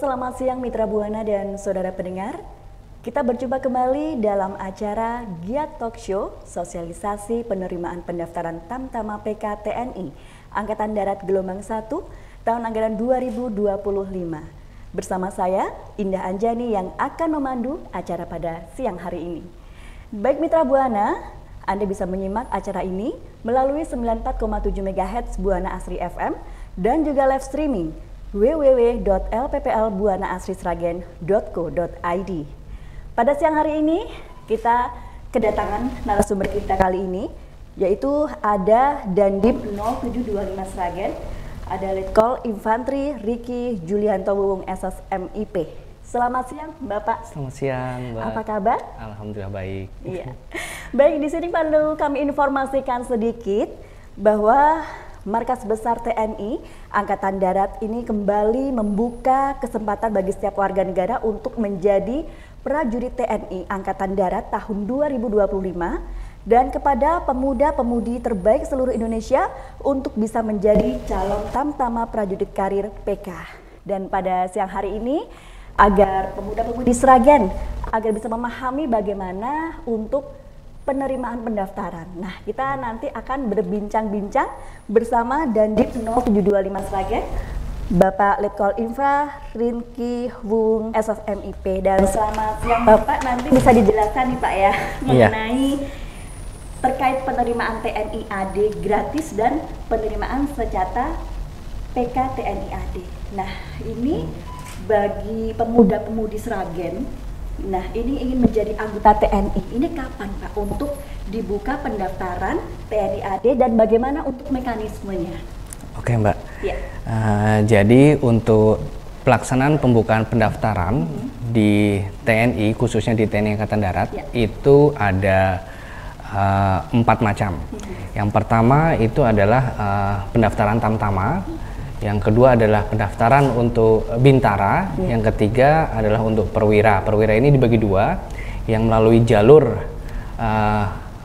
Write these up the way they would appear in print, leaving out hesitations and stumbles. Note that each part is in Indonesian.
selamat siang Mitra Buana dan saudara pendengar. Kita berjumpa kembali dalam acara Giat Talk Show sosialisasi penerimaan pendaftaran Tamtama PK TNI Angkatan Darat Gelombang 1 tahun anggaran 2025. Bersama saya, Indah Anjani yang akan memandu acara pada siang hari ini. Baik Mitra Buana, Anda bisa menyimak acara ini melalui 94,7 MHz Buana Asri FM dan juga live streaming www.lpplbuanaasrisragen.co.id. Pada siang hari ini kita kedatangan narasumber kita kali ini, yaitu ada Dandim 0725 Sragen, ada Letkol Infantri Riki Julianto Wung SSMIP. Selamat siang Bapak. Selamat siang Mbak. Apa kabar? Alhamdulillah baik. Iya. Baik, di sini perlu kami informasikan sedikit bahwa Markas Besar TNI Angkatan Darat ini kembali membuka kesempatan bagi setiap warga negara untuk menjadi prajurit TNI Angkatan Darat tahun 2025 dan kepada pemuda-pemudi terbaik seluruh Indonesia untuk bisa menjadi calon Tamtama prajurit karir PK. Dan pada siang hari ini agar pemuda-pemudi Sragen agar bisa memahami bagaimana untuk penerimaan pendaftaran. Nah, kita nanti akan berbincang-bincang bersama Dandim 0725 Sragen, Bapak Letkol Infra Rinki Wung SSMIP. Dan selamat siang Bapak, nanti bisa dijelaskan nih Pak ya mengenai terkait penerimaan TNI AD gratis dan penerimaan secata PK TNI AD. Nah, ini bagi pemuda-pemudi Sragen, nah ini ingin menjadi anggota TNI, ini kapan Pak untuk dibuka pendaftaran TNI AD dan bagaimana untuk mekanismenya? Oke Mbak, Ya. Jadi untuk pelaksanaan pembukaan pendaftaran di TNI, khususnya di TNI Angkatan Darat, itu ada 4 macam. Yang pertama itu adalah pendaftaran Tamtama. Yang kedua adalah pendaftaran untuk Bintara, yang ketiga adalah untuk Perwira. Perwira ini dibagi dua, yang melalui jalur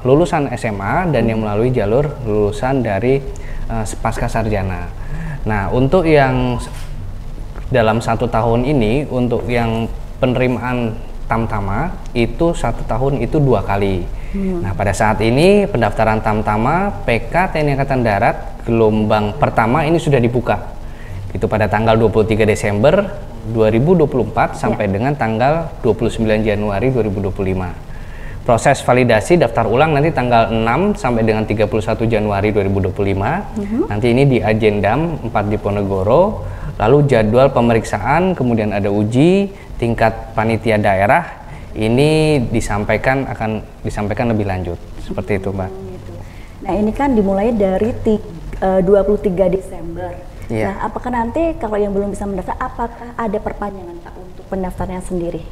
lulusan SMA dan yang melalui jalur lulusan dari pasca sarjana. Nah, untuk yang dalam 1 tahun ini, untuk yang penerimaan Tamtama itu 1 tahun itu 2 kali. Nah, pada saat ini pendaftaran Tamtama PK TNI Angkatan Darat gelombang pertama ini sudah dibuka. Itu pada tanggal 23 Desember 2024 sampai dengan tanggal 29 Januari 2025. Proses validasi daftar ulang nanti tanggal 6 sampai dengan 31 Januari 2025. Nanti ini di Agendam 4 Diponegoro. Lalu jadwal pemeriksaan, kemudian ada uji tingkat panitia daerah. Ini akan disampaikan lebih lanjut, seperti itu Mbak. Nah ini kan dimulai dari 23 Desember. Nah apakah nanti kalau yang belum bisa mendaftar, apakah ada perpanjangan Pak untuk pendaftarnya sendiri?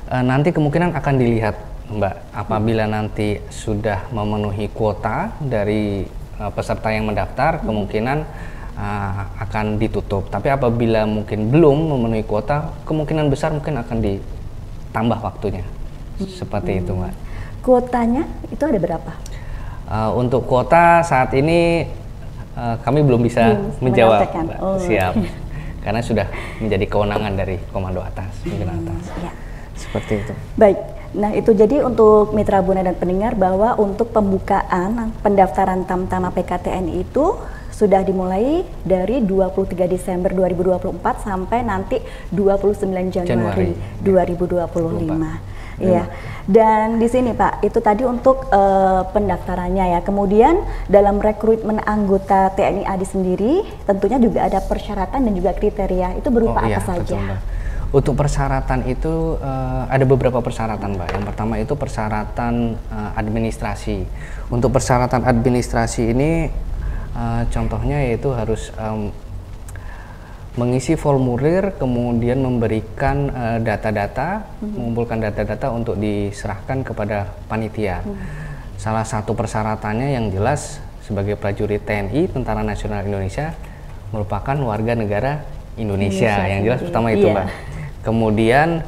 Nanti kemungkinan akan dilihat Mbak, apabila nanti sudah memenuhi kuota dari peserta yang mendaftar, kemungkinan akan ditutup. Tapi apabila mungkin belum memenuhi kuota, kemungkinan besar mungkin akan ditambah waktunya. Seperti itu Mbak. Kuotanya itu ada berapa? Untuk kuota saat ini kami belum bisa menjawab Mbak. Siap. Karena sudah menjadi kewenangan dari komando atas, pimpinan atas. Ya. Seperti itu. Baik. Nah itu jadi untuk Mitra Buana dan pendengar bahwa untuk pembukaan pendaftaran Tamtama PK TNI itu sudah dimulai dari 23 Desember 2024 sampai nanti 29 Januari 2025. Iya. Dan di sini Pak, itu tadi untuk pendaftarannya ya. Kemudian dalam rekrutmen anggota TNI AD sendiri tentunya juga ada persyaratan dan juga kriteria. Itu berupa apa saja? Betul, Mbak. Untuk persyaratan itu ada beberapa persyaratan Mbak. Yang pertama itu persyaratan administrasi. Untuk persyaratan administrasi ini contohnya yaitu harus mengisi formulir, kemudian memberikan data-data, mengumpulkan data-data untuk diserahkan kepada panitia. Salah satu persyaratannya yang jelas sebagai prajurit TNI Tentara Nasional Indonesia merupakan warga negara Indonesia. Yang jelas pertama itu Mbak. Kemudian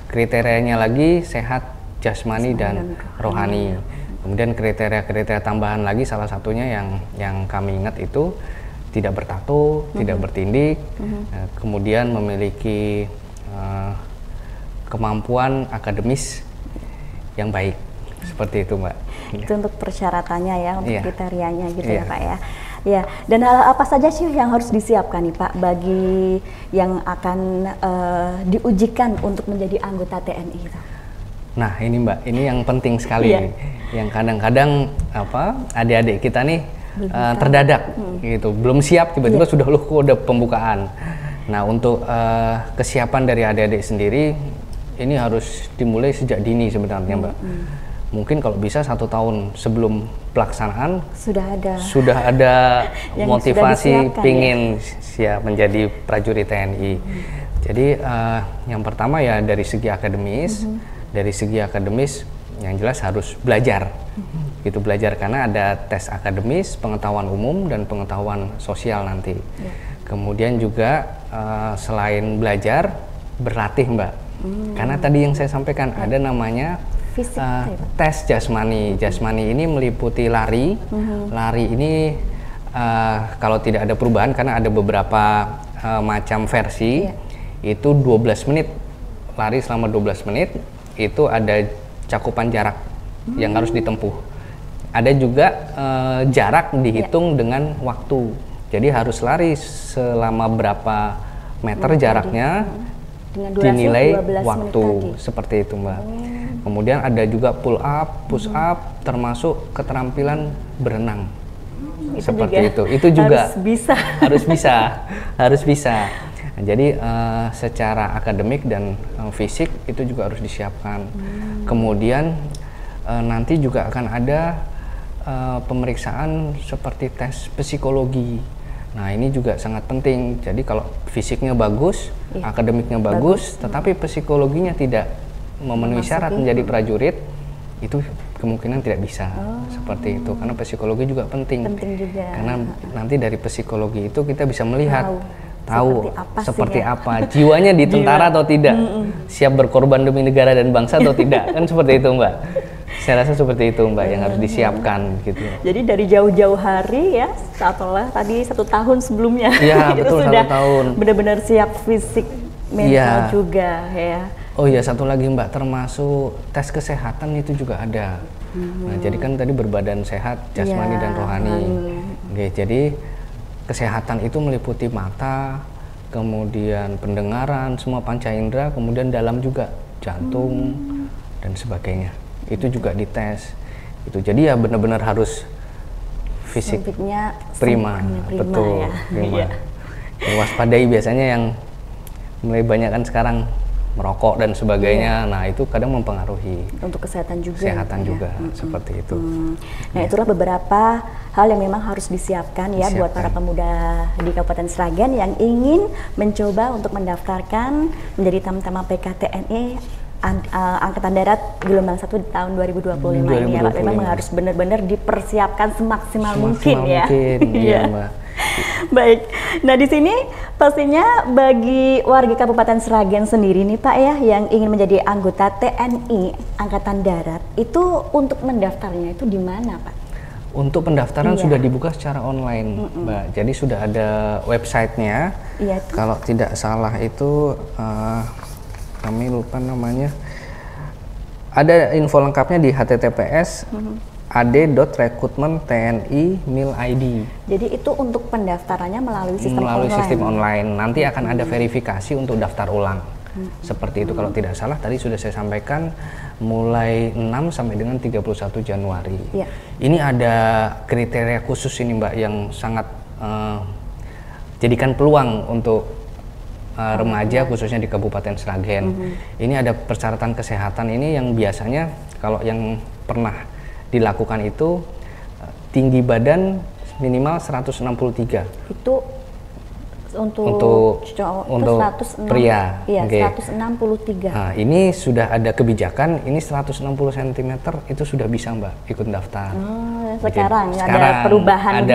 kriterianya lagi sehat jasmani dan rohani. Kemudian kriteria-kriteria tambahan lagi salah satunya yang kami ingat itu tidak bertato, tidak bertindik, kemudian memiliki kemampuan akademis yang baik, seperti itu Mbak. Itu untuk persyaratannya ya, untuk kriterianya gitu ya Pak ya. Ya, dan hal apa saja sih yang harus disiapkan nih Pak bagi yang akan diujikan untuk menjadi anggota TNI itu? Nah ini Mbak, ini yang penting sekali, yang kadang-kadang adik-adik kita nih terdadak gitu, belum siap tiba-tiba sudah kode pembukaan. Nah untuk kesiapan dari adik-adik sendiri ini harus dimulai sejak dini sebenarnya Mbak. Mungkin kalau bisa 1 tahun sebelum pelaksanaan sudah ada motivasi pingin siap menjadi prajurit TNI. Jadi yang pertama ya dari segi akademis, yang jelas harus belajar, gitu, belajar karena ada tes akademis, pengetahuan umum dan pengetahuan sosial nanti. Kemudian juga selain belajar berlatih Mbak, karena tadi yang saya sampaikan ada namanya fisik, tes jasmani. Jasmani ini meliputi lari. Lari ini kalau tidak ada perubahan karena ada beberapa macam versi, itu 12 menit. Lari selama 12 menit itu ada cakupan jarak yang harus ditempuh. Ada juga jarak dihitung dengan waktu. Jadi harus lari selama berapa meter jaraknya dinilai waktu, seperti itu Mbak. Kemudian ada juga pull up, push up, termasuk keterampilan berenang. Seperti itu. Itu juga harus bisa. Nah, jadi secara akademik dan fisik itu juga harus disiapkan. Kemudian nanti juga akan ada pemeriksaan seperti tes psikologi. Nah ini juga sangat penting. Jadi kalau fisiknya bagus, akademiknya bagus, tetapi psikologinya tidak memenuhi syarat menjadi prajurit, itu kemungkinan tidak bisa. Seperti itu, karena psikologi juga penting juga. Karena nanti dari psikologi itu kita bisa melihat tahu seperti apa jiwanya di tentara atau tidak, siap berkorban demi negara dan bangsa atau tidak, kan seperti itu Mbak. Saya rasa seperti itu Mbak yang harus disiapkan gitu. Jadi dari jauh-jauh hari ya, setelah tadi 1 tahun sebelumnya, betul, sudah 1 tahun benar-benar siap fisik, mental juga ya. Oh iya, satu lagi Mbak, termasuk tes kesehatan itu juga ada. Nah jadi kan tadi berbadan sehat jasmani dan rohani. Oke, jadi kesehatan itu meliputi mata, kemudian pendengaran, semua panca indera, kemudian dalam juga jantung dan sebagainya. Itu juga dites. Itu jadi ya benar-benar harus fisiknya prima, betul, prima. Waspadai biasanya yang mulai banyak kan sekarang merokok dan sebagainya, nah itu kadang mempengaruhi untuk kesehatan juga. Seperti itu. Nah itulah beberapa hal yang memang harus disiapkan ya buat para pemuda di Kabupaten Sragen yang ingin mencoba untuk mendaftarkan menjadi Tamtama PKTNI Angkatan Darat gelombang 1 di tahun 2025 ini ya Pak. Memang harus benar-benar dipersiapkan semaksimal mungkin ya. Iya Mbak. Baik, nah di sini pastinya bagi warga Kabupaten Sragen sendiri nih Pak ya, yang ingin menjadi anggota TNI Angkatan Darat, itu untuk mendaftarnya itu di mana Pak? Untuk pendaftaran sudah dibuka secara online Mbak, jadi sudah ada websitenya. Kalau tidak salah itu kami lupa namanya. Ada info lengkapnya di https ad.rekrutmen.tni.mil.id. Jadi itu untuk pendaftarannya melalui sistem online. Nanti akan ada verifikasi untuk daftar ulang. Seperti itu kalau tidak salah tadi sudah saya sampaikan mulai 6 sampai dengan 31 Januari. Ini ada kriteria khusus ini Mbak yang sangat jadikan peluang untuk remaja khususnya di Kabupaten Sragen. Ini ada persyaratan kesehatan ini yang biasanya kalau yang pernah dilakukan itu tinggi badan minimal 163. Itu untuk pria. Iya, 163. Nah, ini sudah ada kebijakan, ini 160 cm itu sudah bisa Mbak ikut daftar. Sekarang ada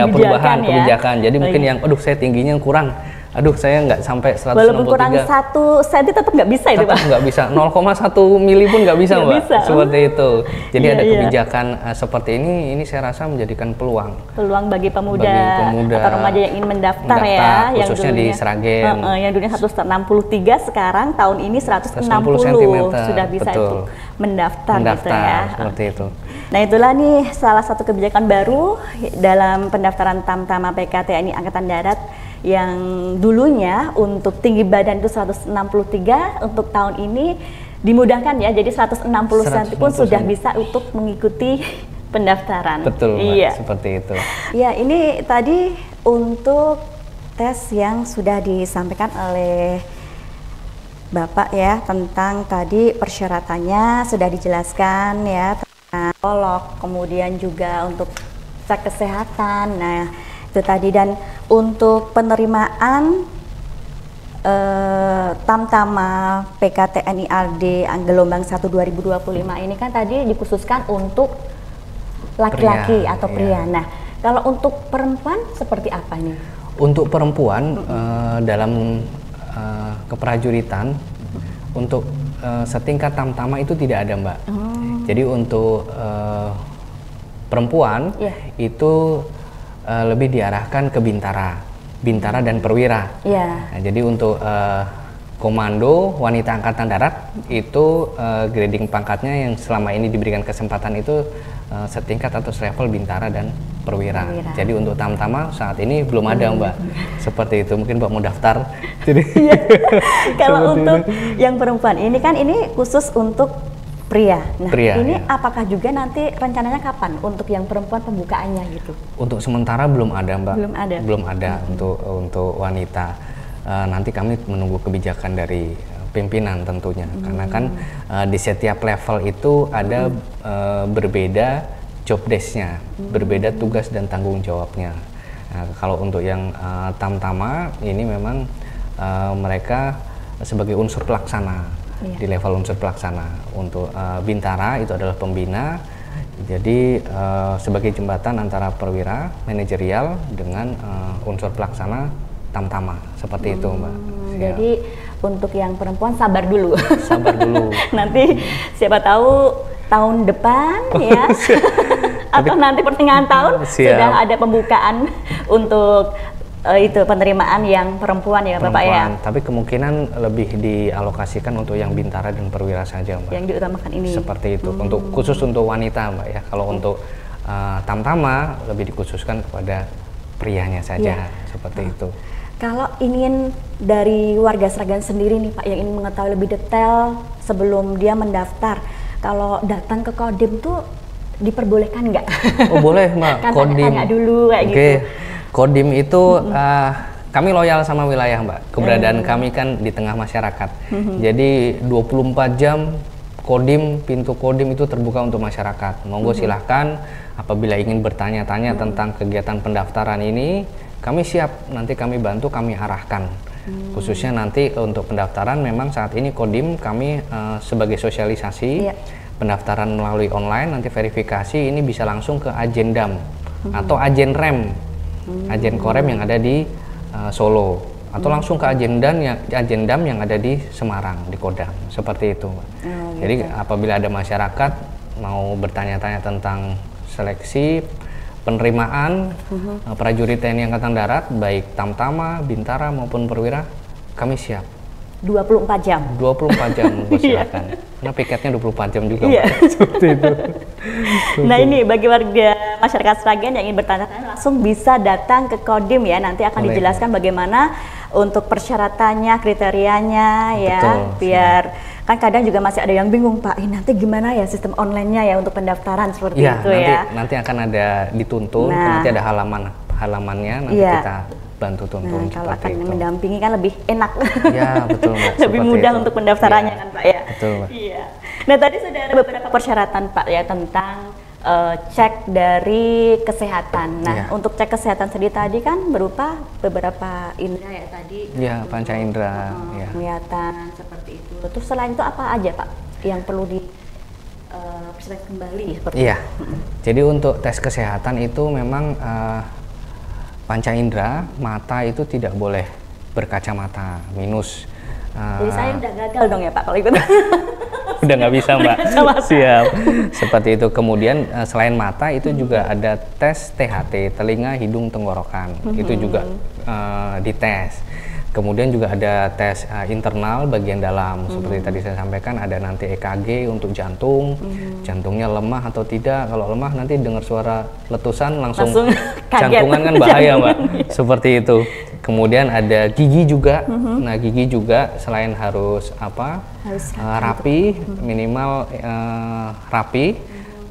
perubahan kebijakan. Jadi mungkin yang aduh saya tingginya kurang Aduh, saya nggak sampai 163. Walaupun kurang 1 senti tetap nggak bisa itu, Tetap Pak? nggak bisa, 0,1 mili pun nggak bisa, Nggak Mbak. bisa. Seperti itu. Jadi Iya, ada iya. kebijakan seperti ini saya rasa menjadikan peluang. Peluang bagi pemuda, Pemuda atau remaja yang ingin mendaftar ya, khususnya di Sragen. yang dulunya 163 sekarang tahun ini 160 cm. sudah bisa Betul. itu mendaftar gitu ya. Seperti itu. Nah, itulah nih salah satu kebijakan baru dalam pendaftaran Tamtama PKTNI Angkatan Darat yang dulunya untuk tinggi badan itu 163, untuk tahun ini dimudahkan ya, jadi 160 cm pun sudah bisa untuk mengikuti pendaftaran. Betul, Mbak, iya. seperti itu. Ya, ini tadi untuk tes yang sudah disampaikan oleh Bapak ya, tentang tadi persyaratannya sudah dijelaskan ya, tentang psikolog, kemudian juga untuk cek kesehatan. Nah, itu tadi. Dan untuk penerimaan Tamtama PKTNI AD gelombang 1 2025 ini kan tadi dikhususkan untuk laki-laki atau pria. Nah, kalau untuk perempuan seperti apa ini? Untuk perempuan dalam keprajuritan untuk setingkat Tamtama itu tidak ada, Mbak. Jadi untuk perempuan itu lebih diarahkan ke Bintara dan Perwira. Nah, jadi untuk komando wanita angkatan darat itu grading pangkatnya yang selama ini diberikan kesempatan itu setingkat atau selevel Bintara dan Perwira. Jadi untuk Tamtama saat ini belum ada, Mbak. Seperti itu. Mungkin Mbak mau daftar. Jadi kalau untuk yang perempuan ini kan ini khusus untuk pria. Nah, ini apakah juga nanti rencananya kapan untuk yang perempuan pembukaannya gitu? Untuk sementara belum ada, Mbak. Belum ada. Untuk wanita. Nanti kami menunggu kebijakan dari pimpinan tentunya, karena kan di setiap level itu ada berbeda job desk-nya, berbeda tugas dan tanggung jawabnya. Nah, kalau untuk yang Tamtama ini memang mereka sebagai unsur pelaksana. Di level unsur pelaksana. Untuk Bintara itu adalah pembina, jadi sebagai jembatan antara perwira manajerial dengan unsur pelaksana Tamtama, seperti itu, Mbak. Jadi untuk yang perempuan sabar dulu. Sabar dulu. Nanti siapa tahu tahun depan ya atau nanti pertengahan tahun sudah ada pembukaan untuk itu penerimaan yang perempuan ya, Bapak ya. Tapi kemungkinan lebih dialokasikan untuk yang Bintara dan Perwira saja, Mbak. Yang diutamakan ini. Seperti itu. Untuk khusus untuk wanita, Mbak ya. Kalau untuk Tamtama lebih dikhususkan kepada prianya saja, seperti itu. Kalau ingin dari warga Sragen sendiri nih Pak, yang ingin mengetahui lebih detail sebelum dia mendaftar, kalau datang ke Kodim tuh diperbolehkan nggak? Oh, boleh, Mbak. Kan Kodim. tanya dulu kayak gitu. Kodim itu kami loyal sama wilayah, Mbak. Keberadaan kami kan di tengah masyarakat. Jadi 24 jam Kodim, pintu Kodim itu terbuka untuk masyarakat. Monggo silahkan apabila ingin bertanya-tanya tentang kegiatan pendaftaran ini, kami siap, nanti kami bantu, kami arahkan. Khususnya nanti untuk pendaftaran memang saat ini Kodim kami sebagai sosialisasi pendaftaran melalui online, nanti verifikasi ini bisa langsung ke Agendam atau Agen Rem, Agen Korem yang ada di Solo, atau langsung ke Agendam yang ada di Semarang, di Kodam, seperti itu, Mbak. Jadi apabila ada masyarakat mau bertanya-tanya tentang seleksi penerimaan prajurit TNI Angkatan Darat, baik Tamtama, Bintara maupun Perwira, kami siap. 24 jam? 24 jam, silakan. Karena piketnya 24 jam juga, Mbak. Seperti itu. Nah, ini bagi warga masyarakat Sragen yang ingin bertanya-tanya langsung bisa datang ke Kodim ya. Nanti akan dijelaskan bagaimana untuk persyaratannya, kriterianya ya. Biar kan kadang juga masih ada yang bingung, Pak, ini nanti gimana ya sistem online-nya ya untuk pendaftaran seperti itu ya. Nanti akan ada dituntun, nanti ada halamannya, nanti kita bantu tuntun. Nah, kalau akan mendampingi kan lebih enak. Ya, betul, Mbak. Lebih mudah untuk pendaftarannya kan, Pak ya. Betul, Mbak. Iya. Nah, tadi sudah ada beberapa persyaratan, Pak ya, tentang cek dari kesehatan. Nah, untuk cek kesehatan sendiri tadi kan berupa beberapa indera ya tadi. Iya, panca indera. Penglihatan seperti itu. Terus selain itu apa aja, Pak, yang perlu di persyaratan kembali seperti itu? Jadi untuk tes kesehatan itu memang panca indera, mata itu tidak boleh berkacamata minus. Jadi saya udah gagal dong ya Pak kalau ikut. Udah nggak bisa Mbak. Siap. Seperti itu. Kemudian selain mata itu juga ada tes THT, telinga, hidung, tenggorokan. Itu juga dites. Kemudian juga ada tes internal bagian dalam, seperti tadi saya sampaikan, ada nanti EKG untuk jantung, jantungnya lemah atau tidak. Kalau lemah nanti dengar suara letusan langsung jantungan kan bahaya Mbak, seperti itu. Kemudian ada gigi juga, nah gigi juga selain harus rapi, minimal rapi,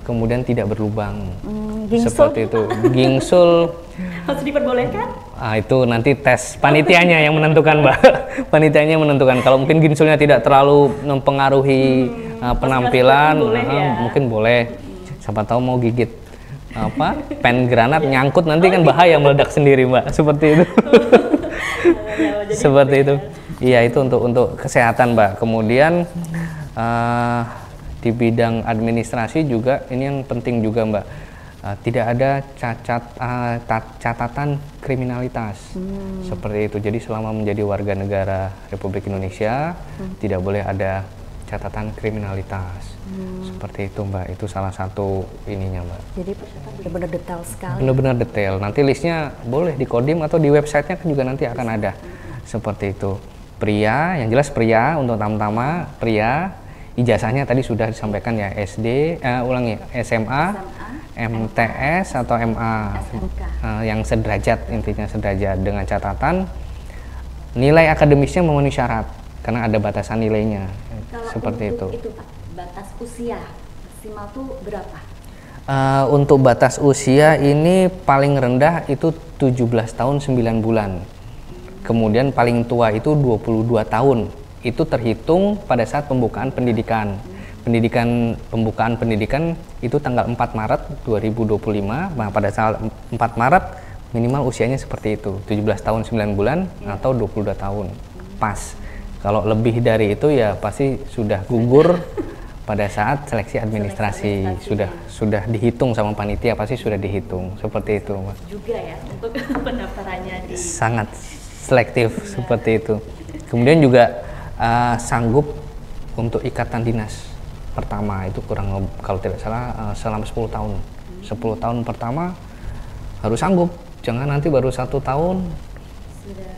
kemudian tidak berlubang, seperti itu. Gingsul harus diperbolehkan? Itu nanti tes panitianya yang menentukan Mbak. Panitianya menentukan. Kalau mungkin ginsulnya tidak terlalu mempengaruhi penampilan, mungkin boleh. Siapa tahu mau gigit pen granat nyangkut nanti kan bahaya, meledak sendiri Mbak. Seperti itu. Seperti itu. Iya, itu untuk kesehatan Mbak. Kemudian di bidang administrasi juga ini yang penting juga Mbak. Tidak ada catatan kriminalitas seperti itu. Jadi selama menjadi warga negara Republik Indonesia tidak boleh ada catatan kriminalitas seperti itu Mbak. Itu salah satu ininya Mbak. Jadi benar-benar detail sekali. Benar-benar detail. Nanti listnya boleh di Kodim atau di websitenya kan juga nanti akan ada seperti itu. Pria, yang jelas pria untuk tamu-tama pria. Ijazahnya tadi sudah disampaikan ya, SD, SMA, MTS atau MA, yang sederajat, intinya sederajat, dengan catatan nilai akademisnya memenuhi syarat karena ada batasan nilainya. Kalau seperti itu Pak, batas usia maksimal tuh berapa? Untuk batas usia ini paling rendah itu 17 tahun 9 bulan. Kemudian paling tua itu 22 tahun. Itu terhitung pada saat pembukaan pendidikan. Pembukaan pendidikan itu tanggal 4 Maret 2025. Nah, pada saat 4 Maret minimal usianya seperti itu, 17 tahun 9 bulan atau 22 tahun. Pas. Kalau lebih dari itu ya pasti sudah gugur pada saat seleksi administrasi. Sudah dihitung sama panitia, pasti sudah dihitung. Seperti itu, Mas. Juga ya untuk pendaftarannya di sangat selektif seperti itu. Kemudian juga sanggup untuk ikatan dinas pertama itu kurang, kalau tidak salah selama 10 tahun. 10 tahun pertama harus sanggup, jangan nanti baru 1 tahun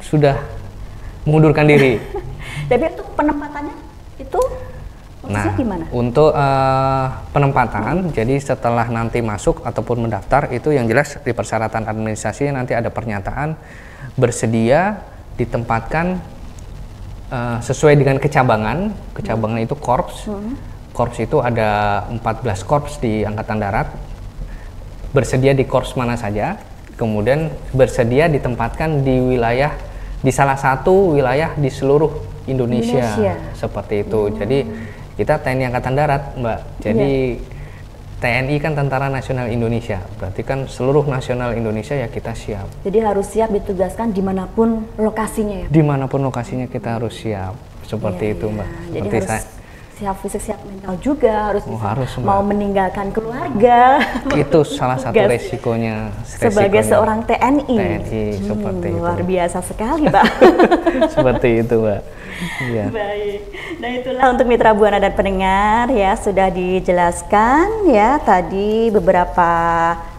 sudah mengundurkan diri. Tapi untuk penempatannya itu prosesnya gimana? Untuk penempatan, jadi setelah nanti masuk ataupun mendaftar itu yang jelas di persyaratan administrasi nanti ada pernyataan bersedia ditempatkan sesuai dengan kecabangan. Kecabangan itu korps. Korps itu ada 14 korps di Angkatan Darat. Bersedia di korps mana saja. Kemudian bersedia ditempatkan di wilayah, di salah satu wilayah di seluruh Indonesia. Seperti itu. Jadi kita TNI Angkatan Darat, Mbak. Jadi TNI kan Tentara Nasional Indonesia, berarti kan seluruh nasional Indonesia ya kita siap. Jadi harus siap ditugaskan dimanapun lokasinya ya? Dimanapun lokasinya kita harus siap, seperti itu Mbak. Jadi seperti harus siap fisik, siap mental juga, harus, harus mau meninggalkan keluarga. Itu salah satu resikonya. Sebagai seorang TNI. Seperti itu. Luar biasa sekali Pak. Seperti itu Mbak. Ya. Baik, nah itulah untuk Mitra Buana dan pendengar ya, sudah dijelaskan ya tadi beberapa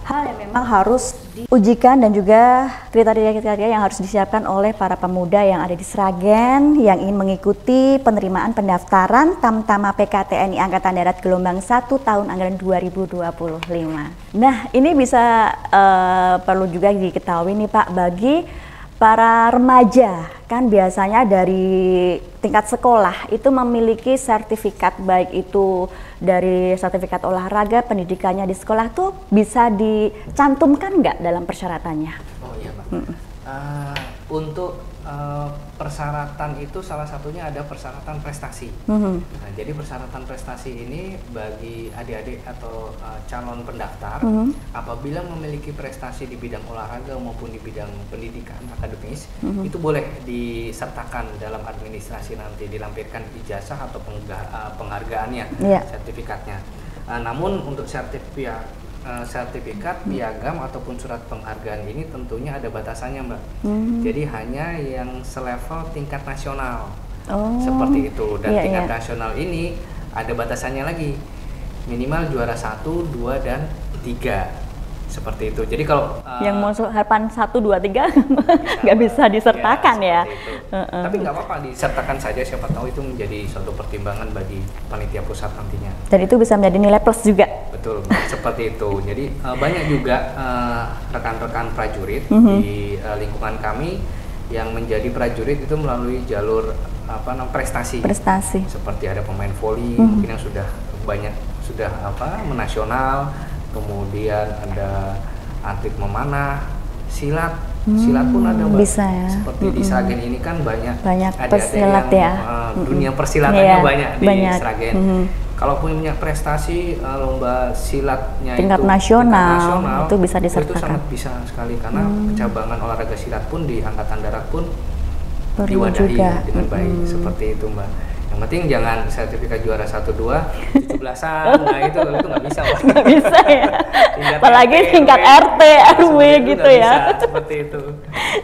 hal yang memang harus diujikan dan juga kriteria-kriteria yang harus disiapkan oleh para pemuda yang ada di Sragen yang ingin mengikuti penerimaan pendaftaran Tamtama PKTNI Angkatan Darat gelombang 1 tahun anggaran 2025. Nah ini bisa perlu juga diketahui nih Pak, bagi para remaja kan biasanya dari tingkat sekolah itu memiliki sertifikat, baik itu dari sertifikat olahraga, pendidikannya di sekolah tuh bisa dicantumkan nggak dalam persyaratannya? Oh iya Pak. Untuk persyaratan itu salah satunya ada persyaratan prestasi. Nah, jadi persyaratan prestasi ini bagi adik-adik atau calon pendaftar apabila memiliki prestasi di bidang olahraga maupun di bidang pendidikan akademis itu boleh disertakan dalam administrasi, nanti dilampirkan ijazah atau penghargaannya, sertifikatnya. Namun untuk sertifikat, piagam ataupun surat penghargaan ini tentunya ada batasannya, Mbak. Jadi hanya yang selevel tingkat nasional. Seperti itu. Dan tingkat nasional ini ada batasannya lagi. Minimal juara 1, 2 dan 3. Seperti itu. Jadi kalau yang mau harapan 1, 2, 3 nggak bisa disertakan ya. Tapi nggak apa-apa disertakan saja, siapa tahu itu menjadi suatu pertimbangan bagi panitia pusat nantinya. Dan itu bisa menjadi nilai plus juga. Betul, seperti itu. Jadi banyak juga rekan-rekan prajurit di lingkungan kami yang menjadi prajurit itu melalui jalur prestasi. Seperti ada pemain voli mungkin yang sudah menasional. Kemudian ada atlet memanah, silat pun ada, Mbak. Bisa ya. Seperti di Sragen ini kan banyak pesilat yang dunia persilatannya banyak di Sragen. Kalau punya prestasi lomba silatnya tingkat nasional itu bisa disertakan. Itu sangat bisa sekali karena pencabangan olahraga silat pun di Angkatan Darat pun diwadahi juga dengan baik. Seperti itu, Mbak. Yang penting jangan sertifikat juara 1, 2, 17-an, nah itu nggak bisa. Nggak bisa ya, apalagi tingkat RT, RW gitu ya. Bisa, seperti itu.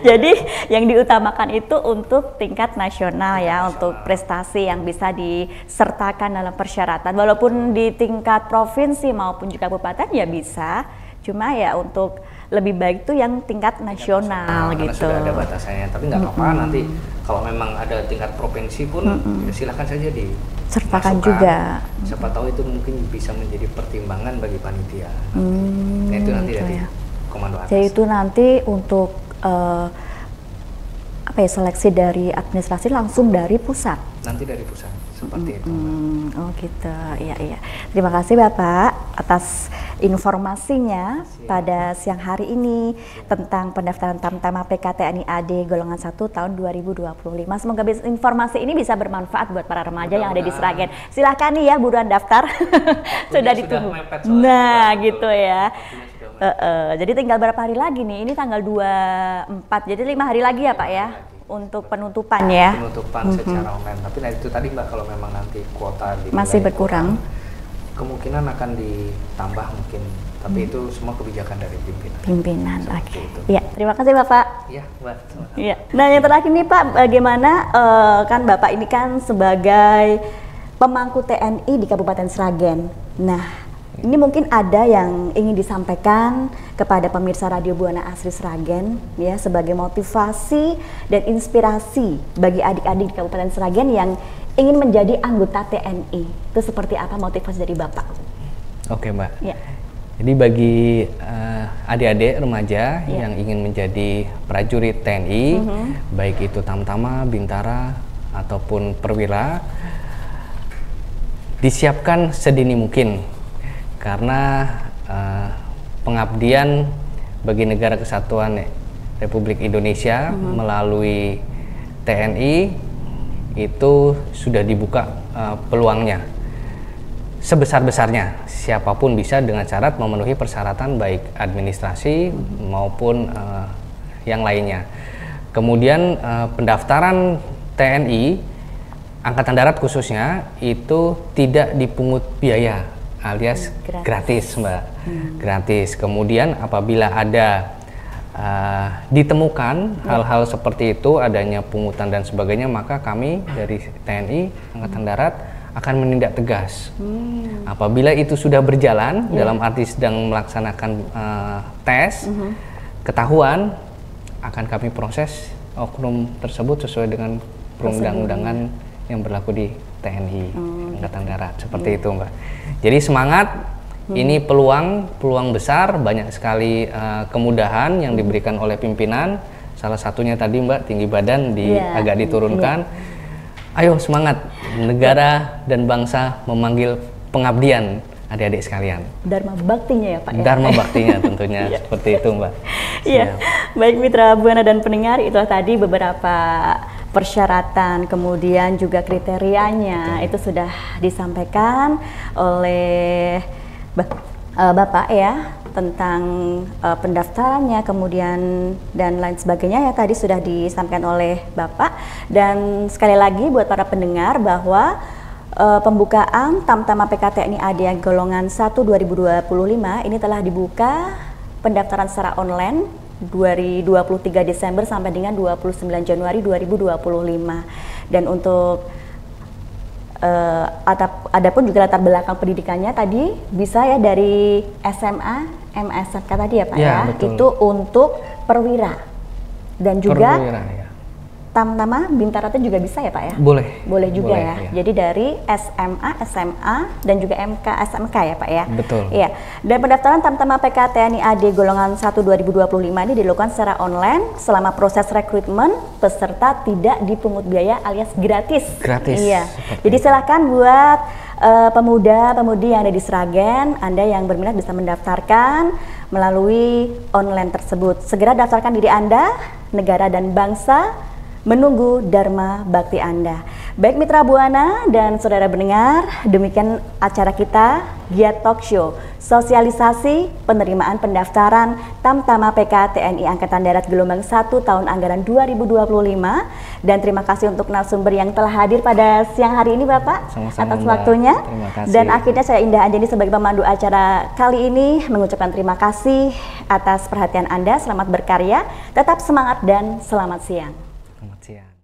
Jadi yang diutamakan itu untuk tingkat nasional ya, untuk prestasi yang bisa disertakan dalam persyaratan. Walaupun di tingkat provinsi maupun juga kabupaten ya bisa, cuma ya untuk lebih baik tuh yang tingkat nasional gitu. Sudah ada batasannya, tapi nggak apa-apa nanti kalau memang ada tingkat provinsi pun ya silahkan saja disertakan juga. Siapa tahu itu mungkin bisa menjadi pertimbangan bagi panitia. Nah, itu nanti dari komando atas. Jadi itu nanti untuk seleksi dari administrasi langsung dari pusat. Nanti dari pusat. Seperti itu. Oh gitu, iya. Terima kasih Bapak atas informasinya pada siang hari ini tentang pendaftaran Tamtama PKTNI AD golongan 1 tahun 2025. Semoga informasi ini bisa bermanfaat buat para remaja yang ada di Sragen. Silahkan nih ya buruan daftar. Sudah ditunggu. Nah gitu ya. Jadi tinggal berapa hari lagi nih? Ini tanggal 24, jadi 5 hari lagi ya Pak ya? Untuk penutupan ya? Penutupan secara online, tapi nah itu tadi Mbak, kalau memang nanti kuota masih berkurang, kemungkinan akan ditambah mungkin, tapi itu semua kebijakan dari pimpinan. Oke. Iya, terima kasih Bapak. Iya Mbak. Iya. Nah yang terakhir nih Pak, bagaimana kan Bapak ini kan sebagai pemangku TNI di Kabupaten Sragen. Nah ini mungkin ada yang ingin disampaikan kepada pemirsa Radio Buana Asri Sragen ya, sebagai motivasi dan inspirasi bagi adik-adik di Kabupaten Sragen yang ingin menjadi anggota TNI. Itu seperti apa motivasi dari Bapak? Oke Mbak. Ya. Jadi bagi adik-adik remaja yang ingin menjadi prajurit TNI, baik itu Tamtama, Bintara ataupun Perwira, disiapkan sedini mungkin. Karena pengabdian bagi Negara Kesatuan Republik Indonesia melalui TNI itu sudah dibuka peluangnya sebesar-besarnya. Siapapun bisa dengan syarat memenuhi persyaratan baik administrasi maupun yang lainnya. Kemudian pendaftaran TNI Angkatan Darat khususnya itu tidak dipungut biaya, alias gratis Mbak. Gratis. Kemudian apabila ada ditemukan hal-hal seperti itu, adanya pungutan dan sebagainya, maka kami dari TNI Angkatan Darat akan menindak tegas. Apabila itu sudah berjalan, dalam arti sedang melaksanakan tes, ketahuan, akan kami proses oknum tersebut sesuai dengan perundang-undangan yang berlaku di TNI Angkatan Darat. Seperti itu Mbak. Jadi semangat, ini peluang besar, banyak sekali kemudahan yang diberikan oleh pimpinan. Salah satunya tadi Mbak, tinggi badan agak diturunkan. Ayo semangat, negara dan bangsa memanggil pengabdian adik-adik sekalian. Dharma baktinya ya Pak ya? Dharma baktinya tentunya, seperti itu Mbak. Iya, baik mitra Buana dan pendengar, itulah tadi beberapa persyaratan, kemudian juga kriterianya itu sudah disampaikan oleh Bapak ya, tentang pendaftarannya, kemudian dan lain sebagainya ya, tadi sudah disampaikan oleh Bapak. Dan sekali lagi buat para pendengar bahwa pembukaan Tamtama PKTNI AD yang golongan 1 2025 ini telah dibuka pendaftaran secara online dari 23 Desember sampai dengan 29 Januari 2025. Dan untuk adapun juga latar belakang pendidikannya tadi bisa ya dari SMA, MSK tadi ya Pak ya, betul. itu untuk perwira dan juga Perwira, ya. Tamtama Bintara itu juga bisa ya Pak ya? Boleh juga ya. Jadi dari SMA, SMA dan juga MK, SMK ya Pak ya? Betul. Iya. Dan pendaftaran Tamtama PKTNI AD golongan 1 2025 ini dilakukan secara online selama proses rekrutmen peserta tidak dipungut biaya alias gratis. Gratis. Iya. Jadi silahkan buat pemuda-pemudi yang ada di Sragen, Anda yang berminat bisa mendaftarkan melalui online tersebut. Segera daftarkan diri Anda, negara dan bangsa menunggu Dharma Bakti Anda. Baik Mitra Buana dan saudara pendengar, demikian acara kita Giat Talk Show, sosialisasi penerimaan pendaftaran Tamtama PKTNI Angkatan Darat gelombang 1 tahun anggaran 2025. Dan terima kasih untuk narasumber yang telah hadir pada siang hari ini Bapak. Sama-sama, atas waktunya. Terima kasih. Dan akhirnya saya Indah Anjani sebagai pemandu acara kali ini mengucapkan terima kasih atas perhatian Anda. Selamat berkarya, tetap semangat dan selamat siang. Selamat siang.